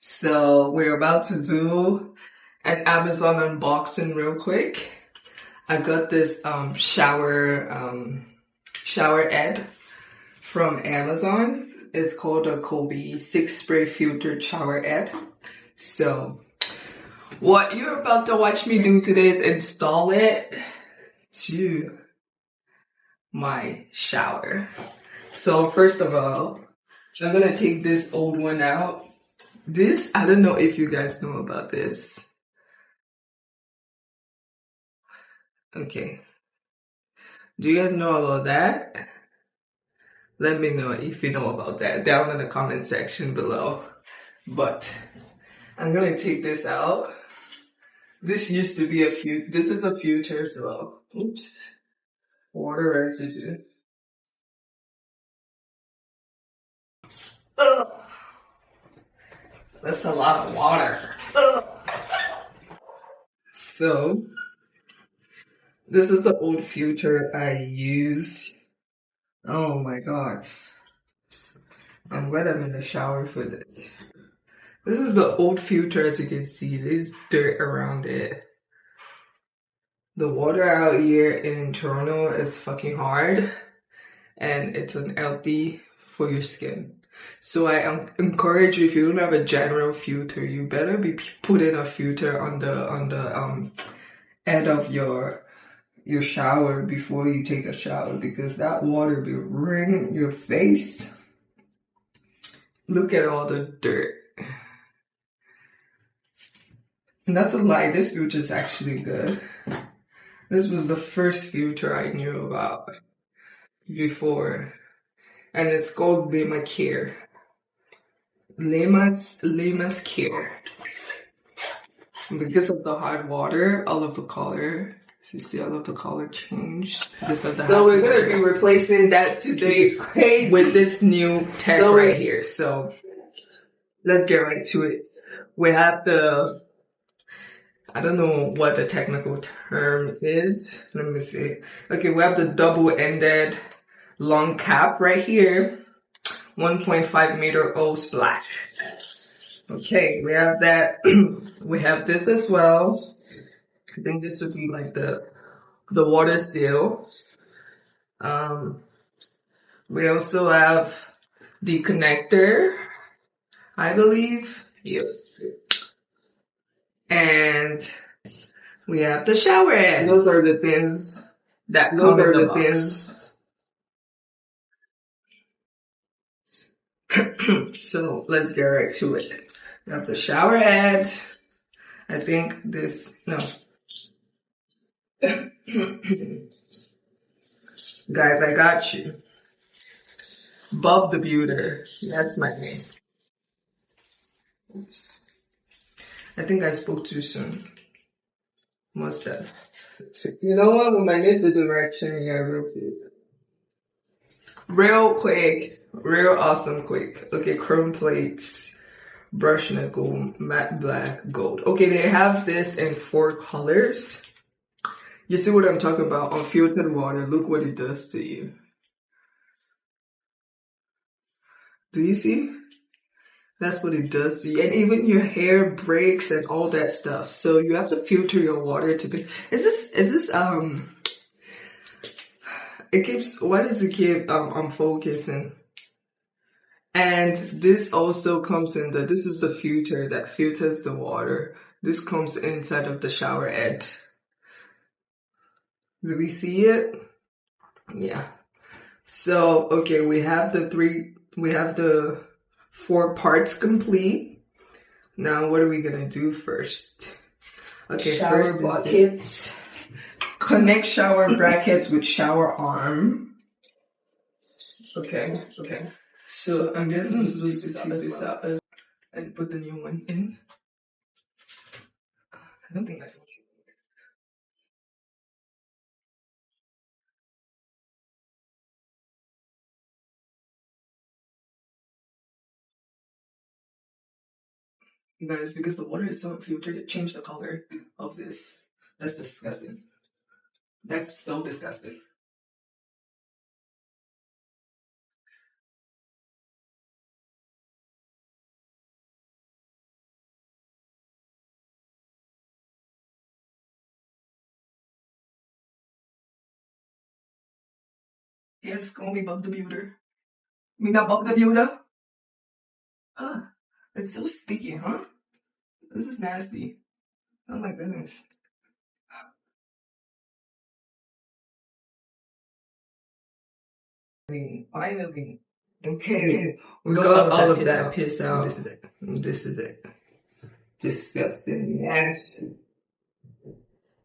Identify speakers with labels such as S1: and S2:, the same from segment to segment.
S1: So we're about to do an Amazon unboxing real quick. I got this shower head from Amazon. It's called a Kobe 6-spray filtered shower head. So what you're about to watch me do today is install it to my shower. So first of all, I'm gonna take this old one out. This, I don't know if you guys know about this. Okay. Do you guys know about that? Let me know if you know about that down in the comment section below. But I'm gonna take this out. This used to be this is a filter as well. Oops. Water residue. Ugh. That's a lot of water. Ugh. So, this is the old filter I use. Oh my gosh. I'm glad I'm in the shower for this. This is the old filter, as you can see. There's dirt around it. The water out here in Toronto is fucking hard, and it's unhealthy for your skin. So I encourage you, if you don't have a general filter, you better be putting a filter on the end of your shower before you take a shower, because that water will ring your face. Look at all the dirt. And that's a lie, this filter is actually good. This was the first filter I knew about before. And it's called Lema Care. Lema's Care. Because of the hard water, all of the color, you see all of the color changed. So we're gonna be replacing that today with this new tech right here. So let's get right to it. We have I don't know what the technical term is. Let me see. Okay, we have the double-ended long cap right here. 1.5 meter O splash. Okay, we have that. We have this as well. I think this would be like the water seal. We also have the connector, I believe. Yep. And we have the shower head. Those are the things that come in the box. So let's get right to it. We have the shower head. I think this, no. Guys, I got you. Bob the Builder. That's my name. Oops. I think I spoke too soon. Must have. You know what? We might need the direction here real quick. Real awesome quick. Okay, chrome plates, brush nickel, matte black, gold. Okay, they have this in 4 colors. You see what I'm talking about? Unfiltered water. Look what it does to you. Do you see? That's what it does to you. And even your hair breaks and all that stuff. So you have to filter your water to be, it keeps, why does it keep, focusing? And this also comes in this is the filter that filters the water. This comes inside of the shower head. Do we see it? Yeah. So, okay, we have the 4 parts complete. Now, what are we gonna do first? Okay, shower buckets. Connect shower brackets with shower arm. Okay. So I'm just supposed to take this out and put the new one in. I don't think I told you. Guys, because the water is so filtered, it changed the color of this. That's disgusting. That's so disgusting. Yes, call me Bob the Builder. Me not Bob the Builder. Ah, it's so sticky, huh? This is nasty. Oh my goodness. Finally. Okay, we got all of that piss out. This is it. This is it. Disgusting. Nasty.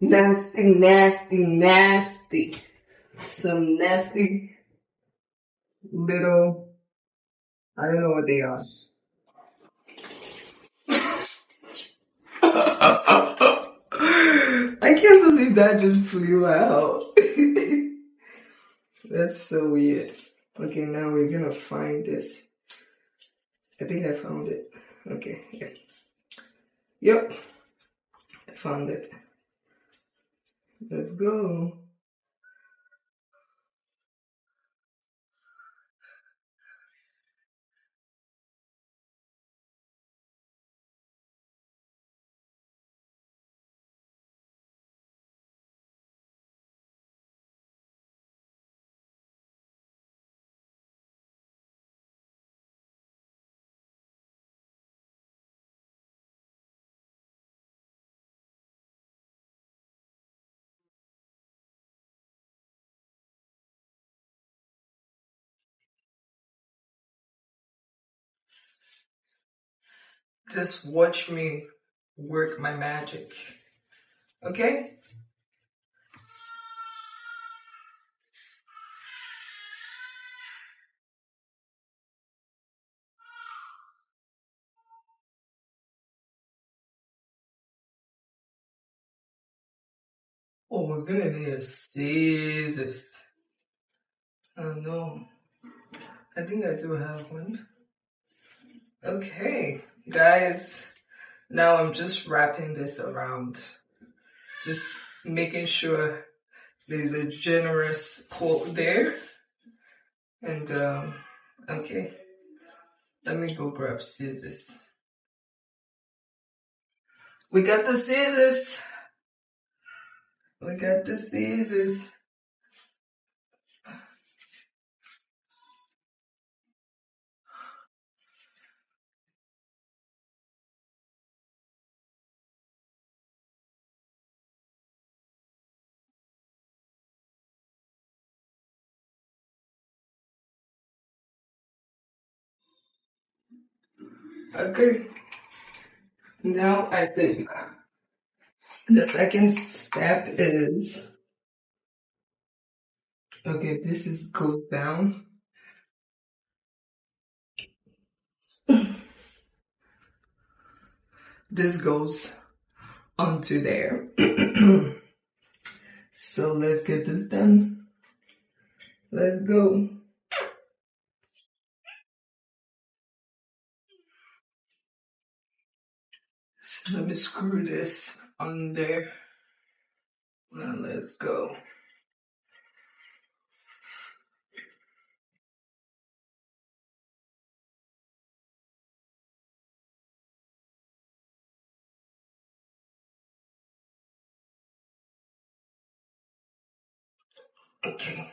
S1: Nasty, nasty, nasty. Some nasty little, I don't know what they are. I can't believe that just flew out. That's so weird. Okay, now we're gonna find this. I think I found it. Okay, yeah. Yep, I found it. Let's go. Just watch me work my magic. Okay? Oh, we're gonna need a scissors. Oh no. I think I do have one. Okay, guys. Now I'm just wrapping this around. Just making sure there's a generous quote there. And, okay. Let me go grab scissors. We got the scissors. We got the scissors. Okay. Now I think the second step is, okay, this is goes down. This goes onto there. So let's get this done. Let's go. So let me screw this on there. Now let's go. Okay.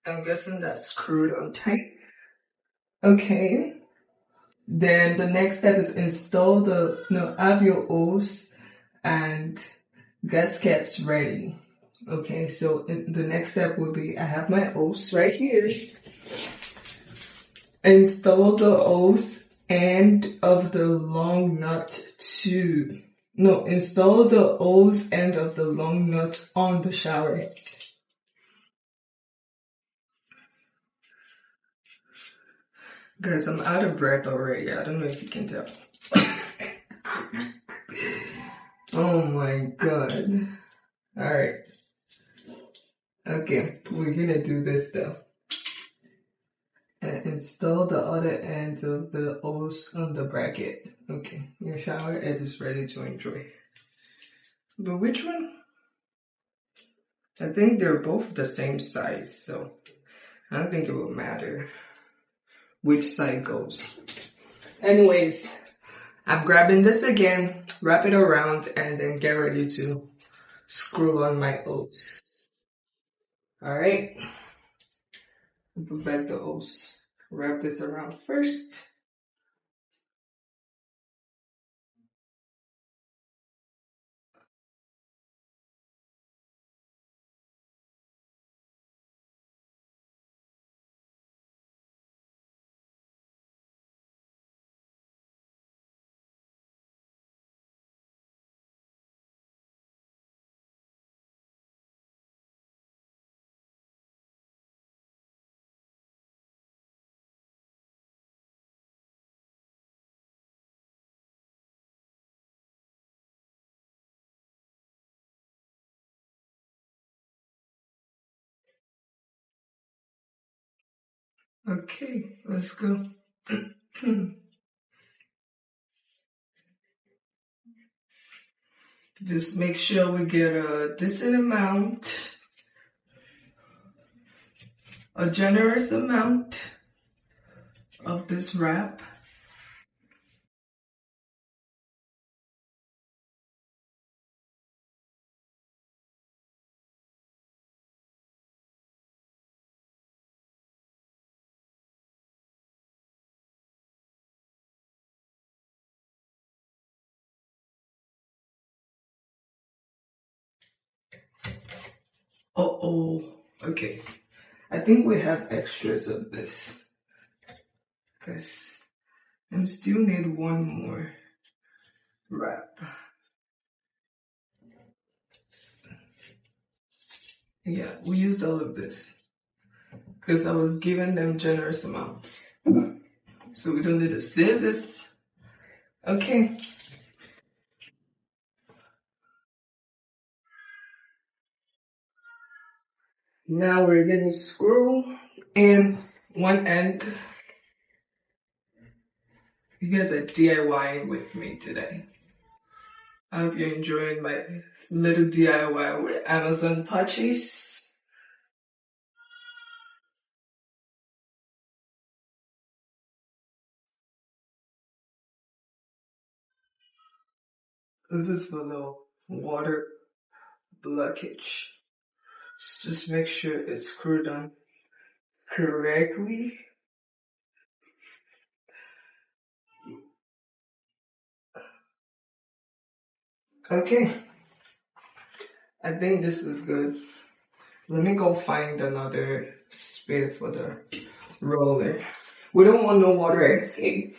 S1: I'm guessing that's screwed on tight. Okay. Then the next step is install have your hose and gaskets ready. Okay, so the next step would be, I have my hose right here. Install the hose end of the long nut install the hose end of the long nut on the shower head. Guys, I'm out of breath already. I don't know if you can tell. Oh my god. Alright. Okay, we're gonna do this though. And install the other ends of the hose on the bracket. Okay, your shower head is ready to enjoy. But which one? I think they're both the same size, so I don't think it will matter which side goes. Anyways, I'm grabbing this again, wrap it around, and then get ready to screw on my hose. Alright. Put back the oats. Wrap this around first. Okay, let's go. Just make sure we get a decent amount, a generous amount of this wrap. Uh-oh. Okay. I think we have extras of this. Because I still need one more wrap. Yeah, we used all of this. Because I was giving them generous amounts. So we don't need the scissors. Okay. Now we're going to screw in one end. You guys are DIYing with me today. I hope you're enjoying my little DIY with Amazon purchase. This is for the water blockage. Just make sure it's screwed on correctly. Okay, I think this is good. Let me go find another spade for the roller. We don't want no water escape.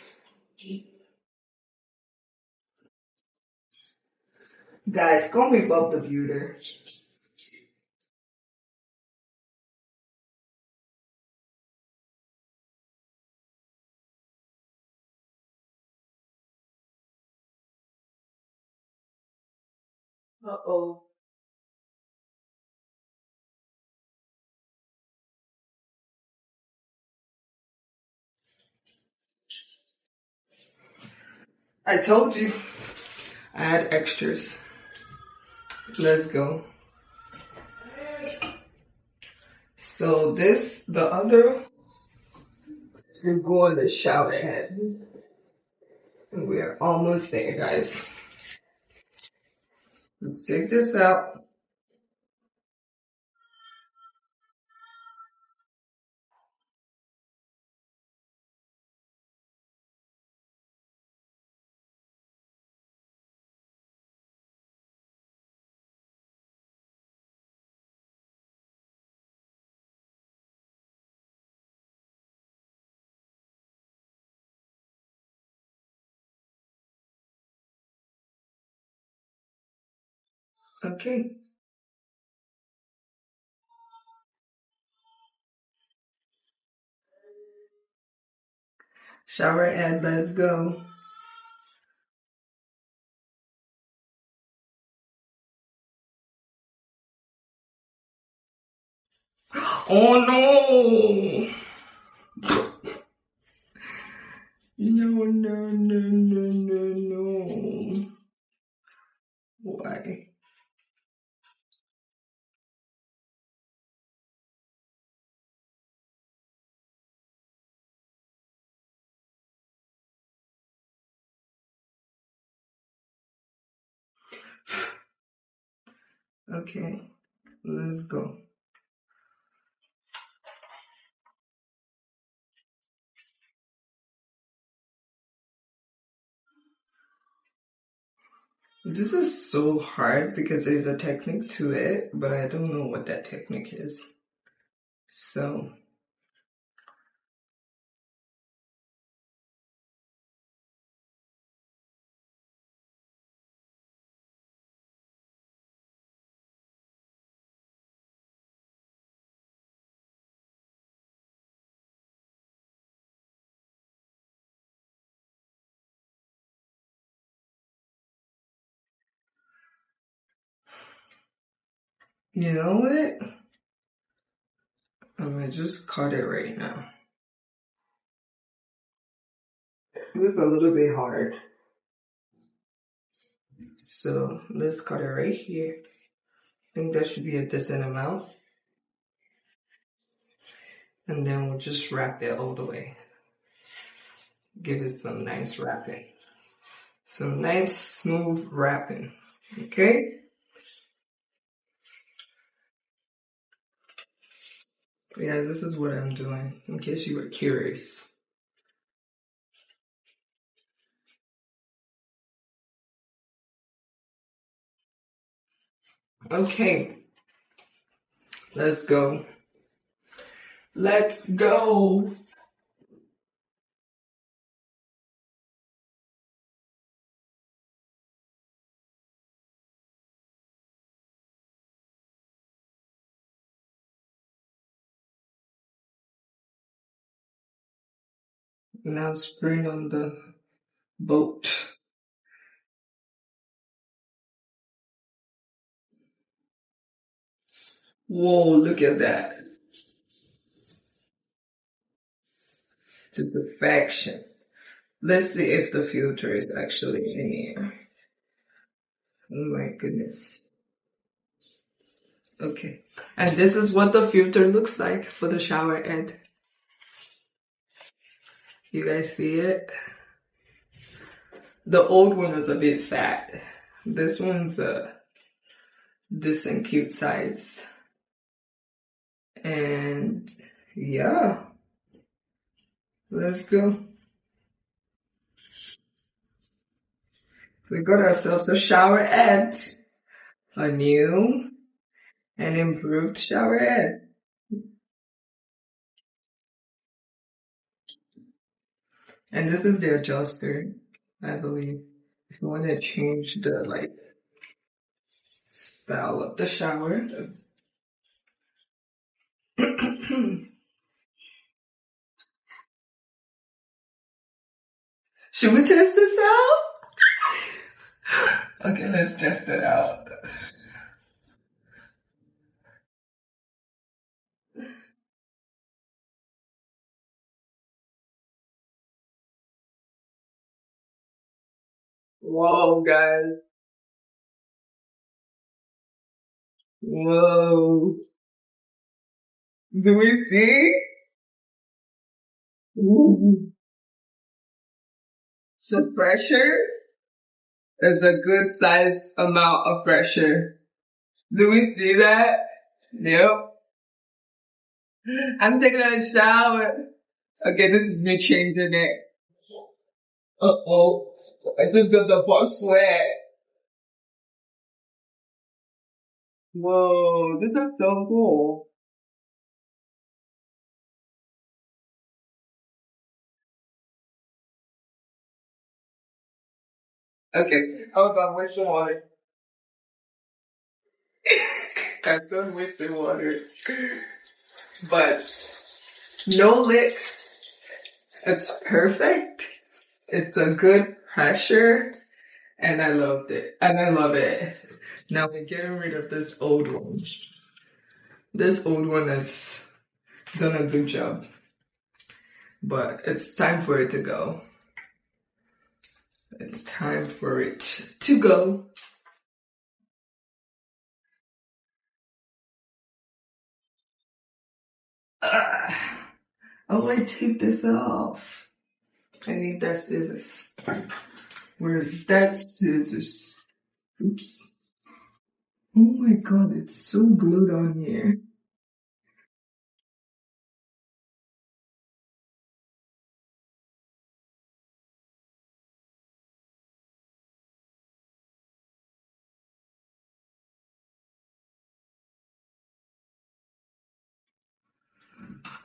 S1: Guys, call me Bob the Builder. Uh-oh. I told you I had extras. Let's go. So this, the other, will go on the shower head. We're almost there, guys. Let's take this out. Okay. Shower head, let's go. Oh no! No, no, no, no, no, no. Why? Okay, let's go. This is so hard because there's a technique to it, but I don't know what that technique is. So, you know what? I'm gonna just cut it right now. It was a little bit hard. So let's cut it right here. I think that should be a decent amount. And then we'll just wrap it all the way. Give it some nice wrapping. Some nice smooth wrapping. Okay? Yeah, this is what I'm doing, in case you were curious. Okay, let's go. Let's go. Now spring on the boat. Whoa, look at that. To perfection. Let's see if the filter is actually in here. Oh my goodness. Okay. And this is what the filter looks like for the shower head. You guys see it? The old one was a bit fat. This one's a decent cute size. And yeah, let's go. We got ourselves a shower head. A new and improved shower head. And this is the adjuster, I believe. If you want to change the like style of the shower. Should we test this out? Okay, let's test it out. Whoa, guys. Whoa. Do we see? Ooh. So pressure is a good size amount of pressure. Do we see that? Yep. I'm taking a shower. Okay, this is me changing it. Uh-oh. I just got the box wet. Whoa, this is so cool. Okay, hold on, waste the water. I'm done wasting water. But no licks. It's perfect. It's a good pressure. And I loved it. And I love it. Now we're getting rid of this old one. This old one has done a good job. But it's time for it to go. It's time for it to go. Oh, I take this off. I need that scissors. Where's that scissors? Oops. Oh my god, it's so glued on here.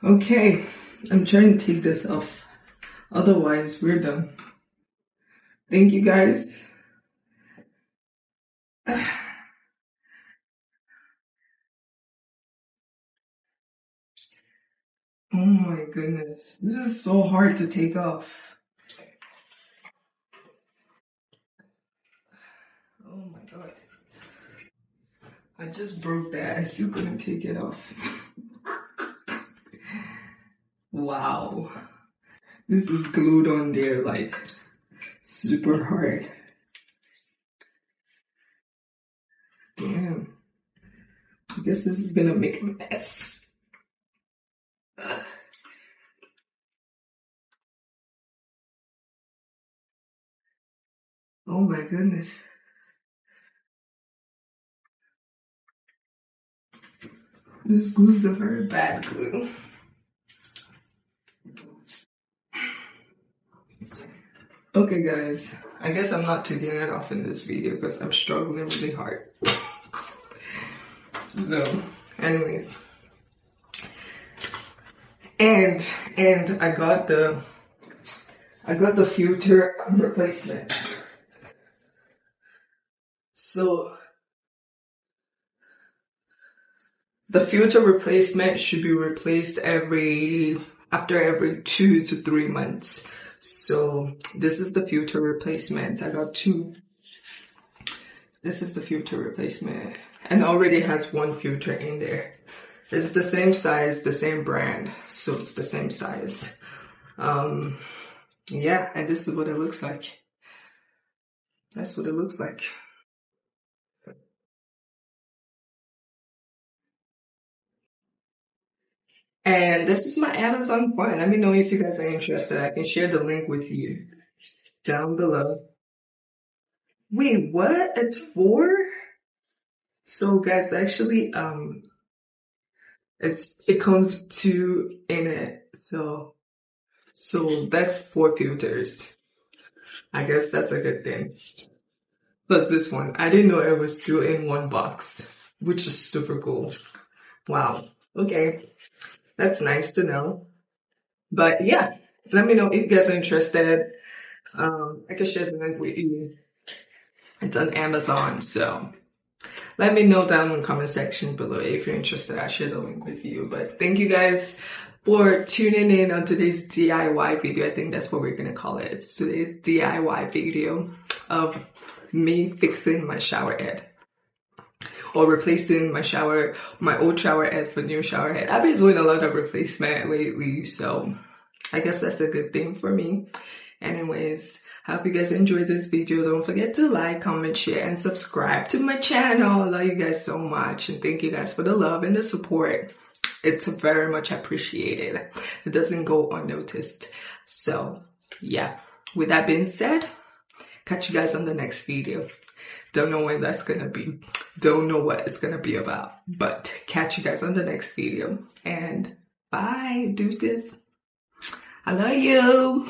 S1: Okay, I'm trying to take this off. Otherwise, we're done. Thank you guys. Oh my goodness. This is so hard to take off. Oh my god. I just broke that. I still couldn't take it off. Wow. This is glued on there like super hard. Damn. I guess this is gonna make a mess. Oh my goodness. This glue's a very bad glue. Okay guys, I guess I'm not taking it off in this video because I'm struggling really hard. So, anyways. And I got the filter replacement. So the filter replacement should be replaced after every 2 to 3 months. So this is the filter replacement. I got 2. This is the filter replacement, and already has 1 filter in there. It's the same size, the same brand, so it's the same size. Yeah, and this is what it looks like. That's what it looks like. And this is my Amazon Prime. Let me know if you guys are interested. I can share the link with you down below. Wait, what? It's 4? So guys, actually, it comes 2 in it. So that's 4 filters. I guess that's a good thing. Plus this one. I didn't know it was 2 in 1 box, which is super cool. Wow. Okay. That's nice to know. But yeah, let me know if you guys are interested. I can share the link with you. It's on Amazon, so let me know down in the comment section below if you're interested. I'll share the link with you. But thank you guys for tuning in on today's DIY video. I think that's what we're gonna call it. It's today's DIY video of me fixing my shower head, or replacing my old shower head for new shower head. I've been doing a lot of replacement lately, so I guess that's a good thing for me. Anyways, I hope you guys enjoyed this video. Don't forget to like, comment, share, and subscribe to my channel. I love you guys so much, and thank you guys for the love and the support. It's very much appreciated. It doesn't go unnoticed. So yeah, with that being said, catch you guys on the next video. Don't know when that's gonna be. Don't know what it's gonna be about. But catch you guys on the next video. And bye, deuces. I love you.